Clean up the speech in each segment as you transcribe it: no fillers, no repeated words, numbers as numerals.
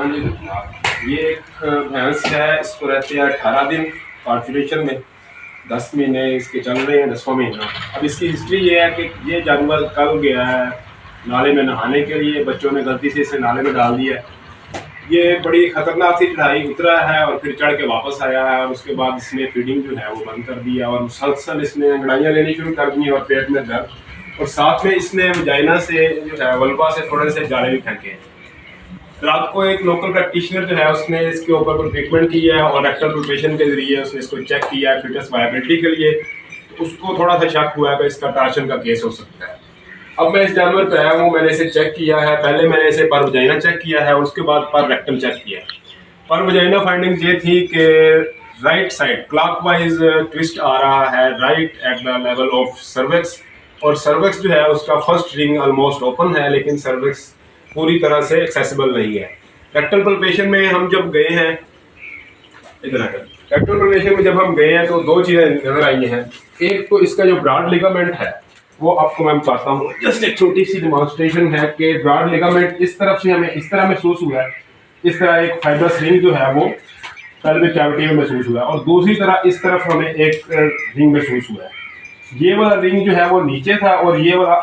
हाँ जी जनाब, ये एक भैंस है, इसको रहते हैं 18 दिन कॉन्फिगरेशन में। 10 महीने इसके चल रहे हैं, 10वां महीना। अब इसकी हिस्ट्री ये है कि ये जानवर कल गया है नाले में नहाने के लिए, बच्चों ने गलती से इसे नाले में डाल दिया है। ये बड़ी खतरनाक सी चढ़ाई उतरा है और फिर चढ़ के वापस आया है, और उसके बाद इसने फीडिंग जो है वो बंद कर दिया और मुसलसल इसने अंगड़ाइयाँ लेनी शुरू कर दी और पेट में दर्द, और साथ में इसने वजाइना से जो है वल्वा से थोड़े से जाले भी फेंके हैं। रात को एक लोकल प्रैक्टिशनर जो है उसने इसके ऊपर कोई ट्रीटमेंट किया है और रेक्टल पल्पेशन के जरिए उसने इसको चेक किया है फिटनेस वायबिलिटी के लिए। तो उसको थोड़ा सा शक हुआ है कि इसका टार्शन का केस हो सकता है। अब मैं इस जानवर पे आया हूँ, मैंने इसे चेक किया है। पहले मैंने इसे पर वजाइना चेक किया है और उसके बाद पर रेक्टल चेक किया है। पर वजाइना फाइंडिंग ये थी कि राइट साइड क्लॉकवाइज ट्विस्ट आ रहा है right at the level of cervix, और सर्विक्स जो है उसका फर्स्ट रिंग ऑलमोस्ट ओपन है, लेकिन सर्विक्स पूरी तरह से एक्सेसिबल नहीं है। रेक्टल पल्पेशन में हम जब गए हैं, इधर रेक्टल पल्पेशन में जब हम गए हैं तो दो चीज़ें नजर आई हैं। एक तो इसका जो ब्रॉड लिगामेंट है वो आपको मैं बताता हूँ, जस्ट एक छोटी सी डिमॉन्स्ट्रेशन है कि ब्रॉड लिगामेंट इस तरफ से हमें इस तरह महसूस हुआ है, इस तरह एक फाइब्रस रिंग जो है वो पेल्विक कैविटी में महसूस हुआ है, और दूसरी तरह इस तरफ हमें एक रिंग महसूस हुआ है। ये वाला रिंग जो है वो नीचे था और ये वाला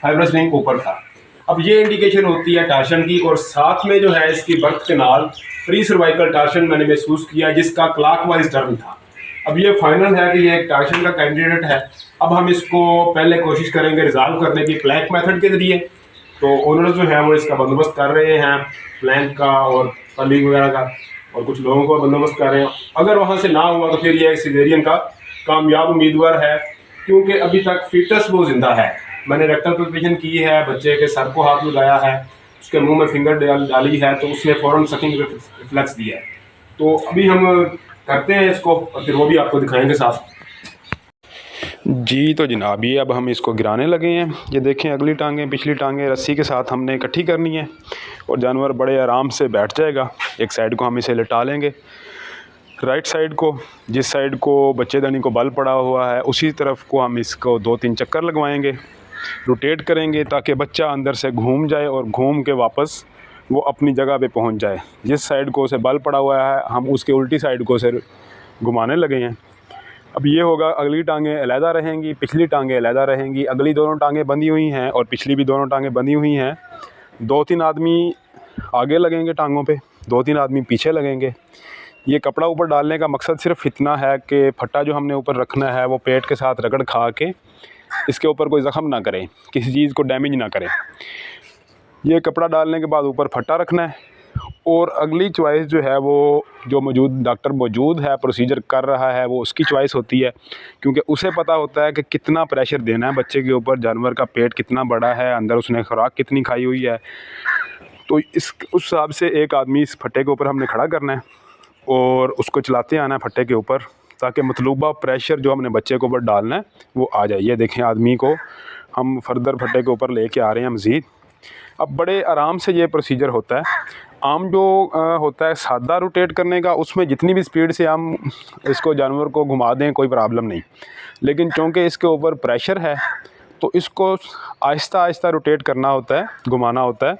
फाइब्रस रिंग ऊपर था। अब ये इंडिकेशन होती है टार्शन की, और साथ में जो है इसकी birth canal pre cervical torsion मैंने महसूस किया जिसका क्लॉकवाइज टर्न था। अब ये फाइनल है कि ये एक टार्शन का कैंडिडेट है। अब हम इसको पहले कोशिश करेंगे रिजॉल्व करने की प्लैंक मेथड के जरिए। तो ओनर जो है वो इसका बंदोबस्त कर रहे हैं प्लैंक का और पली वगैरह का, और कुछ लोगों को बंदोबस्त कर रहे हैं। अगर वहाँ से ना हुआ तो फिर ये सिजेरियन का कामयाब उम्मीदवार है, क्योंकि अभी तक फीटस वो जिंदा है। मैंने रेक्टल पल्पेशन की है, बच्चे के सर को हाथ लगाया है, उसके मुंह में फिंगर डाली है, तो उसने फ़ौरन सकिंग रिफ्लेक्स दिया है। तो अभी हम करते हैं इसको और फिर वो भी आपको दिखाएंगे साथ। जी तो जनाब, ये अब हम इसको गिराने लगे हैं। ये देखें, अगली टांगें पिछली टांगें रस्सी के साथ हमने इकट्ठी करनी है और जानवर बड़े आराम से बैठ जाएगा। एक साइड को हम इसे लिटा लेंगे, राइट साइड को, जिस साइड को बच्चेदानी को बल पड़ा हुआ है उसी तरफ को हम इसको 2-3 चक्कर लगवाएंगे, रोटेट करेंगे ताकि बच्चा अंदर से घूम जाए और घूम के वापस वो अपनी जगह पे पहुंच जाए। जिस साइड को उसे बल पड़ा हुआ है हम उसके उल्टी साइड को उसे घुमाने लगे हैं। अब ये होगा, अगली टांगें अलहदा रहेंगी, पिछली टांगें अलहदा रहेंगी। अगली दोनों टांगें बंधी हुई हैं और पिछली भी दोनों टांगें बंधी हुई हैं। 2-3 आदमी आगे लगेंगे टांगों पे, 2-3 आदमी पीछे लगेंगे। ये कपड़ा ऊपर डालने का मकसद सिर्फ इतना है कि फट्टा जो हमने ऊपर रखना है वो पेट के साथ रगड़ खा के इसके ऊपर कोई ज़ख़म ना करे, किसी चीज़ को डैमेज ना करे। ये कपड़ा डालने के बाद ऊपर फट्टा रखना है, और अगली चॉइस जो है वो जो डॉक्टर मौजूद है प्रोसीजर कर रहा है वो उसकी चॉइस होती है, क्योंकि उसे पता होता है कि कितना प्रेशर देना है बच्चे के ऊपर, जानवर का पेट कितना बड़ा है, अंदर उसने खुराक कितनी खाई हुई है। तो उस हिसाब से एक आदमी इस फट्टे के ऊपर हमने खड़ा करना है और उसको चलाते आना है फट्टे के ऊपर, ताकि मतलूबा प्रेशर जो हमने बच्चे के ऊपर डालना है वो आ जाए। ये देखें, आदमी को हम फर्दर फट्टे के ऊपर लेके आ रहे हैं मज़ीद। अब बड़े आराम से ये प्रोसीजर होता है। आम जो होता है सादा रोटेट करने का, उसमें जितनी भी स्पीड से हम इसको जानवर को घुमा दें कोई प्रॉब्लम नहीं, लेकिन चूँकि इसके ऊपर प्रेशर है तो इसको आहिस्ता आहिस्ता रोटेट करना होता है, घुमाना होता है,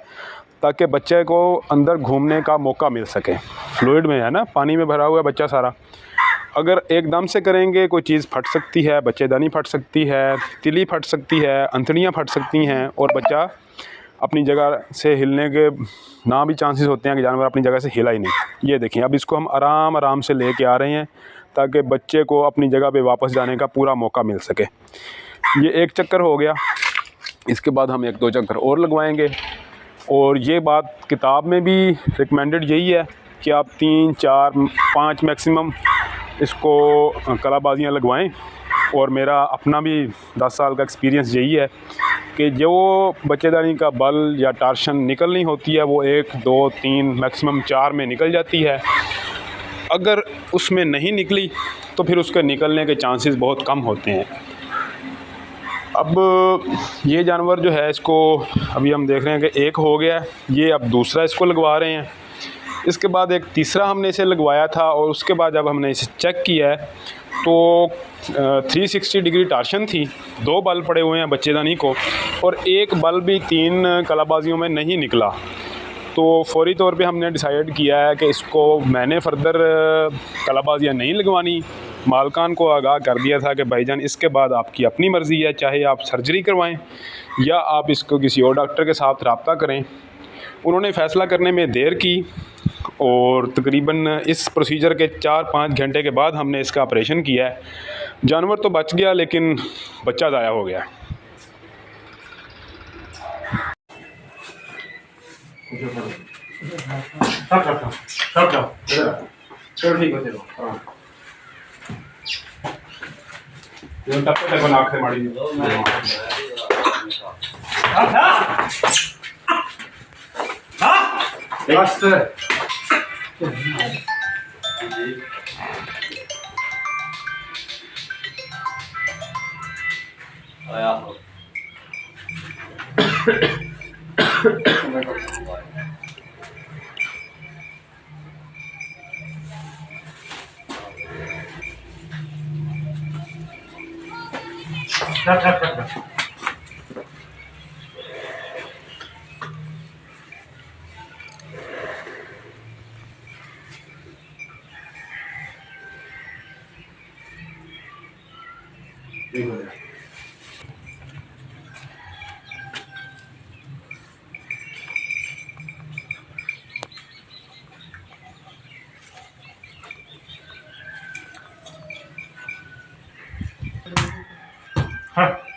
ताकि बच्चे को अंदर घूमने का मौका मिल सके। फ्लूइड में है ना, पानी में भरा हुआ है बच्चा सारा। अगर एकदम से करेंगे कोई चीज़ फट सकती है, बच्चेदानी फट सकती है, तिली फट सकती है, अंतड़ियाँ फट सकती हैं, और बच्चा अपनी जगह से हिलने के ना भी चांसेस होते हैं कि जानवर अपनी जगह से हिला ही नहीं। ये देखें, अब इसको हम आराम आराम से लेके आ रहे हैं ताकि बच्चे को अपनी जगह पे वापस जाने का पूरा मौका मिल सके। ये एक चक्कर हो गया, इसके बाद हम 1-2 चक्कर और लगवाएंगे। और ये बात किताब में भी रिकमेंडेड यही है कि आप 3, 4, 5 मैक्सिमम इसको कलाबाजियाँ लगवाएं। और मेरा अपना भी 10 साल का एक्सपीरियंस यही है कि जो बच्चेदानी का बल या टार्शन निकलनी होती है वो 1, 2, 3 मैक्सिमम 4 में निकल जाती है। अगर उसमें नहीं निकली तो फिर उसके निकलने के चांसेस बहुत कम होते हैं। अब ये जानवर जो है, इसको अभी हम देख रहे हैं कि एक हो गया, ये अब दूसरा इसको लगवा रहे हैं। इसके बाद एक तीसरा हमने इसे लगवाया था, और उसके बाद जब हमने इसे चेक किया है तो 360 डिग्री टार्शन थी। 2 बल पड़े हुए हैं बच्चेदानी को, और एक बल भी 3 कलाबाजियों में नहीं निकला। तो फौरी तौर पे हमने डिसाइड किया है कि इसको मैंने फ़र्दर कलाबाजियाँ नहीं लगवानी। मालकान को आगाह कर दिया था कि भाईजान इसके बाद आपकी अपनी मर्ज़ी है, चाहे आप सर्जरी करवाएं या आप इसको किसी और डॉक्टर के साथ रब्ता करें। उन्होंने फ़ैसला करने में देर की और तकरीबन इस प्रोसीजर के 4-5 घंटे के बाद हमने इसका ऑपरेशन किया है। जानवर तो बच गया लेकिन बच्चा ज़ाया हो गया। चलो ठीक है, चलो तब तक आँख से मारी बस। हाँ